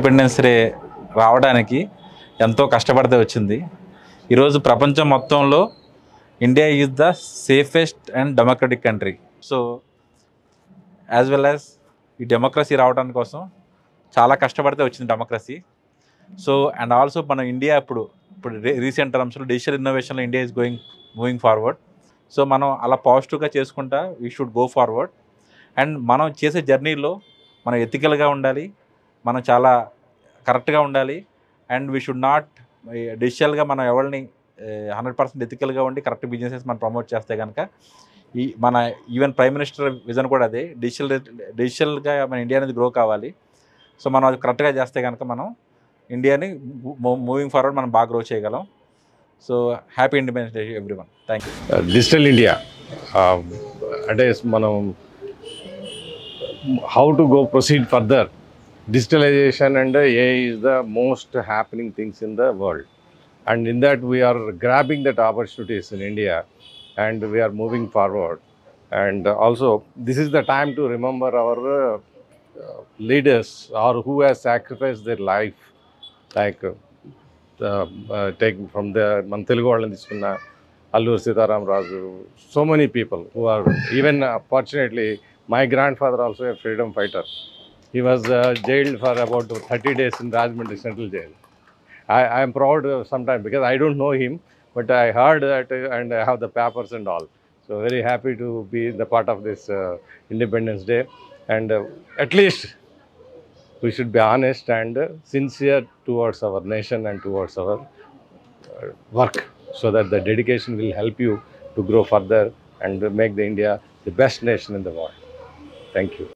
Independence day రావడానికి ఎంతో కష్టపడితే వచ్చింది. ఈరోజు ప్రపంచం మొత్తంలో India is the safest and democratic country. So as well as ఈ డెమోక్రసీ రావడానికి కోసం చాలా కష్టపడితే వచ్చింది డెమోక్రసీ. సో అండ్ ఆల్సో మన ఇండియా ఇప్పుడు రీసెంట్ టర్మ్స్లో డిజిటల్ ఇన్నోవేషన్లో India is moving forward. So మనం అలా పాజిటివ్గా చేసుకుంటా we should go forward. And మనం చేసే జర్నీలో మనం ఎథికల్గా ఉండాలి, మనం చాలా కరెక్ట్గా ఉండాలి. అండ్ వీ షుడ్ నాట్ డిజిటల్గా మనం ఎవరిని 100% ఎథికల్గా ఉండి కరెక్ట్ బిజినెసెస్ మనం ప్రమోట్ చేస్తే కనుక మన ఈవెన్ ప్రైమ్ మినిస్టర్ విజన్ కూడా అదే, డిజిటల్గా మన ఇండియా అనేది గ్రో కావాలి. సో మనం అది కరెక్ట్గా చేస్తే కనుక మనం ఇండియాని మూవింగ్ ఫార్వర్డ్ మనం బాగా గ్రో చేయగలం. So happy independence day everyone. Thank you. Digital India అంటే మనం how to go proceed further. Digitalization and AI is the most happening things in the world, and in that we are grabbing that opportunities in India and we are moving forward. And also this is the time to remember our leaders or who has sacrificed their life, like taking from the man Telugu vallan తీసుకున్న Alluri Sitaram Raju, so many people who are even fortunately my grandfather also a freedom fighter. He was jailed for about 30 days in Rajahmundry Central Jail. I am proud sometimes because I don't know him, but I heard that and I have the papers and all. So very happy to be the part of this Independence Day. And at least we should be honest and sincere towards our nation and towards our work, so that the dedication will help you to grow further and make the India the best nation in the world. Thank you.